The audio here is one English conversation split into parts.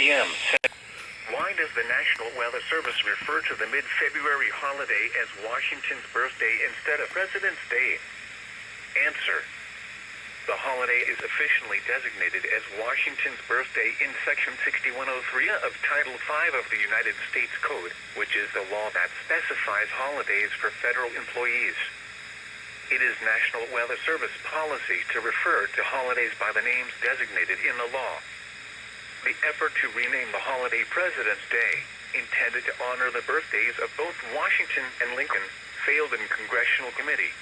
p.m. Why does the National Weather Service refer to the mid-February holiday as Washington's birthday instead of President's Day? Answer. The holiday is officially designated as Washington's birthday in Section 6103 of Title V of the United States Code, which is the law that specifies holidays for federal employees. It is National Weather Service policy to refer to holidays by the names designated in the law. The effort to rename the holiday President's Day, intended to honor the birthdays of both Washington and Lincoln, failed in Congressional committee.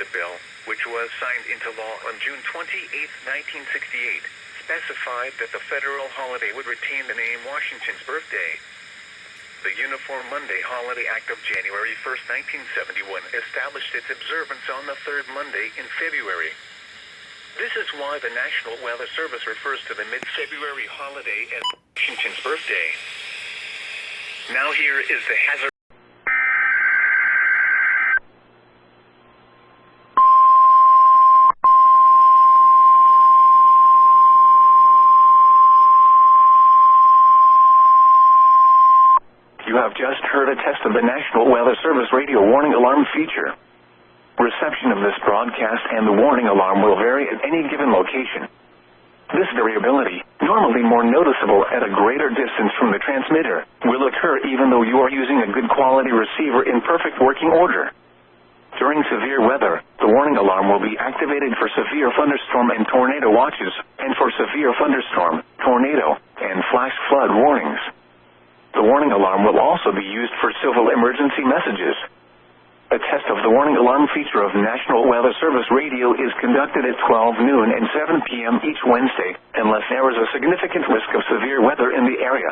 The bill, which was signed into law on June 28, 1968, specified that the federal holiday would retain the name Washington's birthday. The Uniform Monday Holiday Act of January 1, 1971 established its observance on the third Monday in February. This is why the National Weather Service refers to the mid-February holiday as Washington's birthday. Now here is the hazard. You have just heard a test of the National Weather Service radio warning alarm feature. Reception of this broadcast and the warning alarm will vary at any given location. This variability, normally more noticeable at a greater distance from the transmitter, will occur even though you are using a good quality receiver in perfect working order. During severe weather, the warning alarm will be activated for severe thunderstorm and tornado watches, and for severe thunderstorm, tornado, and flash flood warnings. The warning alarm will also be used for civil emergency messages. A test of the warning alarm feature of National Weather Service Radio is conducted at 12 noon and 7 p.m. each Wednesday, unless there is a significant risk of severe weather in the area.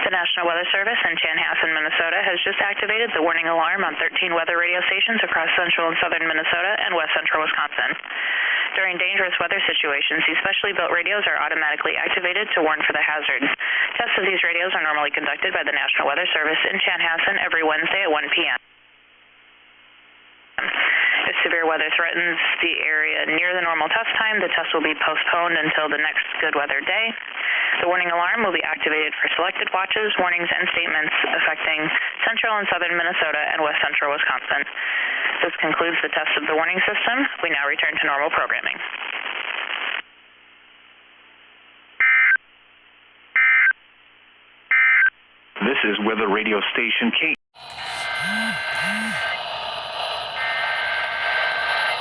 The National Weather Service in Chanhassen, Minnesota has just activated the warning alarm on 13 weather radio stations across central and southern Minnesota and west central Wisconsin. During dangerous weather situations, these specially built radios are automatically activated to warn for the hazard. Tests of these radios are normally conducted by the National Weather Service in Chanhassen every Wednesday at 1 p.m. If severe weather threatens the area near the normal test time, the test will be postponed until the next good weather day. The warning alarm will be activated for selected watches, warnings, and statements affecting central and southern Minnesota and west central Wisconsin. This concludes the test of the warning system. We now return to normal programming. This is weather radio station K.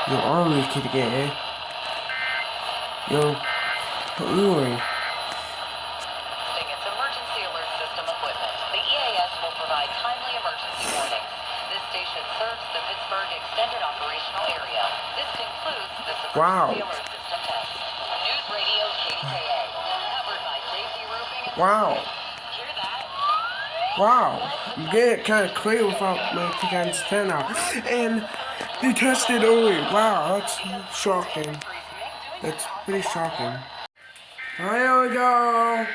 Yo, always kid again, eh? Yo, don't you worry. Its emergency alert system equipment. The EAS will provide timely emergency warnings. This station serves the Pittsburgh Extended Operational Area. This concludes this emergency alert system test. News Radio KKA, covered by Safety Roofing and Wow. Hear that? Wow. You get it kind of clear without my antenna. And you tested early. Wow, that's shocking. That's pretty shocking. Here we go.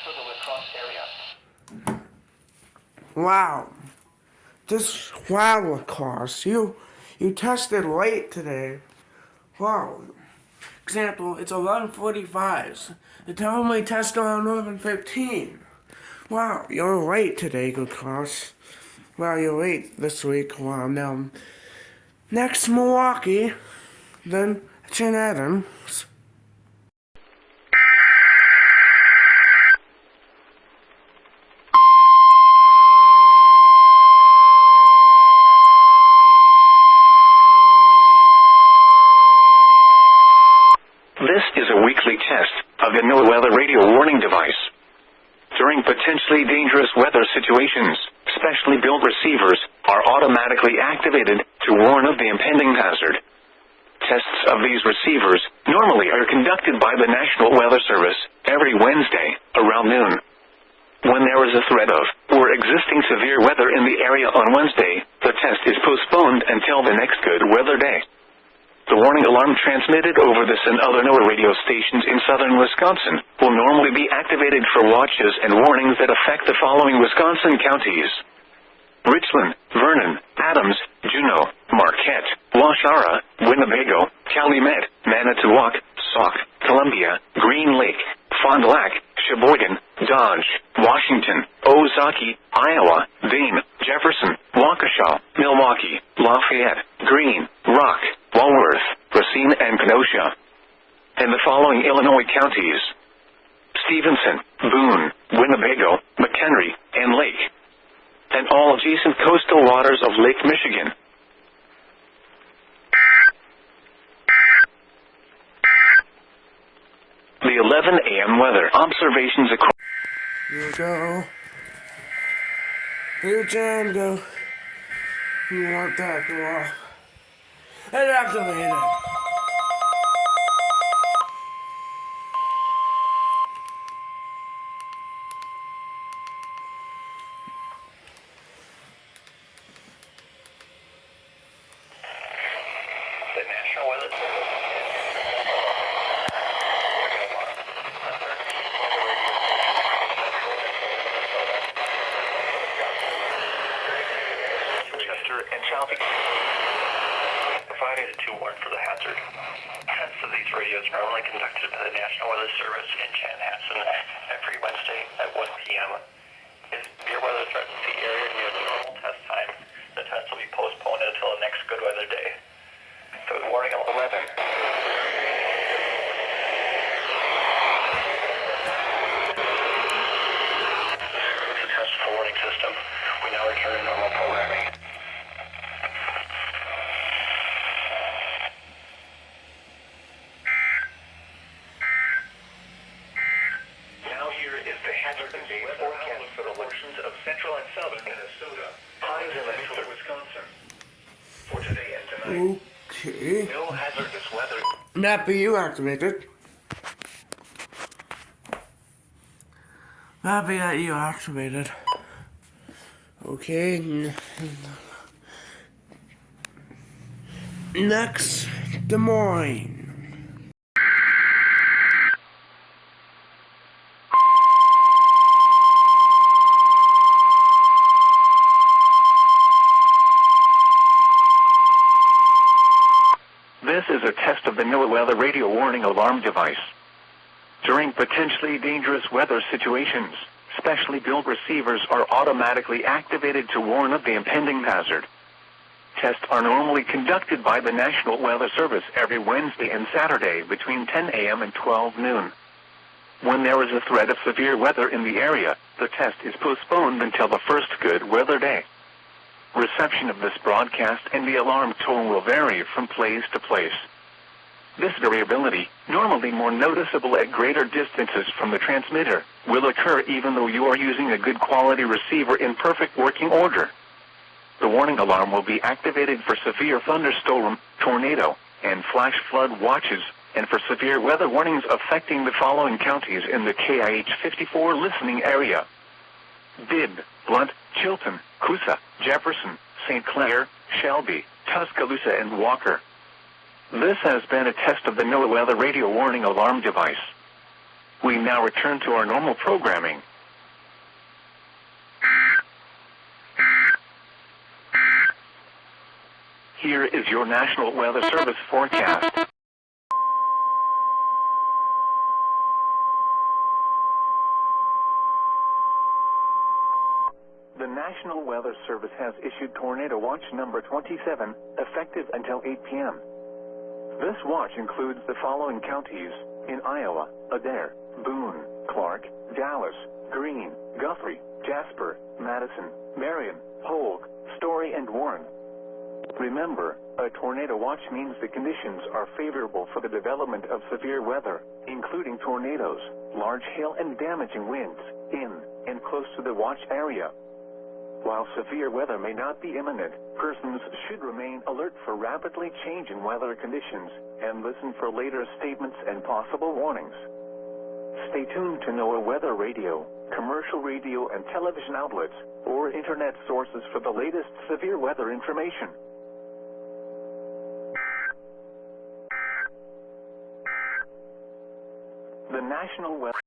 for the lacrosse area. Wow. Wow, lacrosse. You tested late today. Wow. Example, it's 11:45. The time we test around 11:15. Wow, you're late today, lacrosse. Wow, you're late this week. Wow, now next Milwaukee, then Chin Adams. This is a weekly test of the Noaa weather radio warning device. During potentially dangerous weather situations, specially built receivers are automatically activated to warn of the impending hazard. Tests of these receivers normally are conducted by the National Weather Service every Wednesday around noon. When there is a threat of or existing severe weather in the area on Wednesday, the test is postponed until the next good weather day. The warning alarm transmitted over this and other Noaa radio stations in southern Wisconsin will normally be activated for watches and warnings that affect the following Wisconsin counties: Richland, Vernon, Adams, Juneau, Marquette, Waushara, Winnebago, Calumet, Manitowoc, Sauk, Columbia, Green Lake, Fond du Lac, Sheboygan, Dodge, Washington, Ozaukee, Iowa, Dane, Jefferson, Waukesha, Milwaukee, Lafayette, Greene, Rock, Walworth, Racine, and Kenosha. And the following Illinois counties: Stevenson, Boone, Winnebago, McHenry, and Lake, and all adjacent coastal waters of Lake Michigan. The 11 a.m. weather observations across. You go. You jam go. You want that to off. And activate it. The National Weather Service and Chelsea provided to warn for the hazard. Tests of these radios are normally conducted by the National Weather Service in Chanhassen every Wednesday at 1 p.m. If severe weather threatens the area near the normal test time, the test will be postponed until the next good weather day. The warning of 11. This is a test for warning system. We now return to normal programming. Now here is the hazard and day forecast for the portions of central and southern Minnesota. Highs in the middle of Wisconsin. For today and tonight. Okay. No hazardous weather. Nappy, you activated. Nappy, that you activated. Okay. Next, Des Moines. This is a test of the Noaa weather radio warning alarm device. During potentially dangerous weather situations, specially built receivers are automatically activated to warn of the impending hazard. Tests are normally conducted by the National Weather Service every Wednesday and Saturday between 10 a.m. and 12 noon. When there is a threat of severe weather in the area, the test is postponed until the first good weather day. Reception of this broadcast and the alarm tone will vary from place to place. This variability, normally more noticeable at greater distances from the transmitter, will occur even though you are using a good quality receiver in perfect working order. The warning alarm will be activated for severe thunderstorm, tornado, and flash flood watches, and for severe weather warnings affecting the following counties in the KIH 54 listening area: Bibb, Blunt, Chilton, Coosa, Jefferson, St. Clair, Shelby, Tuscaloosa, and Walker. This has been a test of the Noaa weather radio warning alarm device. We now return to our normal programming. Here is your National Weather Service forecast. The National Weather Service has issued Tornado Watch number 27, effective until 8 p.m. This watch includes the following counties in Iowa: Adair, Boone, Clark, Dallas, Greene, Guthrie, Jasper, Madison, Marion, Polk, Story, and Warren. Remember, a tornado watch means the conditions are favorable for the development of severe weather, including tornadoes, large hail, and damaging winds in and close to the watch area. While severe weather may not be imminent, persons should remain alert for rapidly changing weather conditions and listen for later statements and possible warnings. Stay tuned to Noaa Weather Radio, commercial radio and television outlets, or internet sources for the latest severe weather information. The National Weather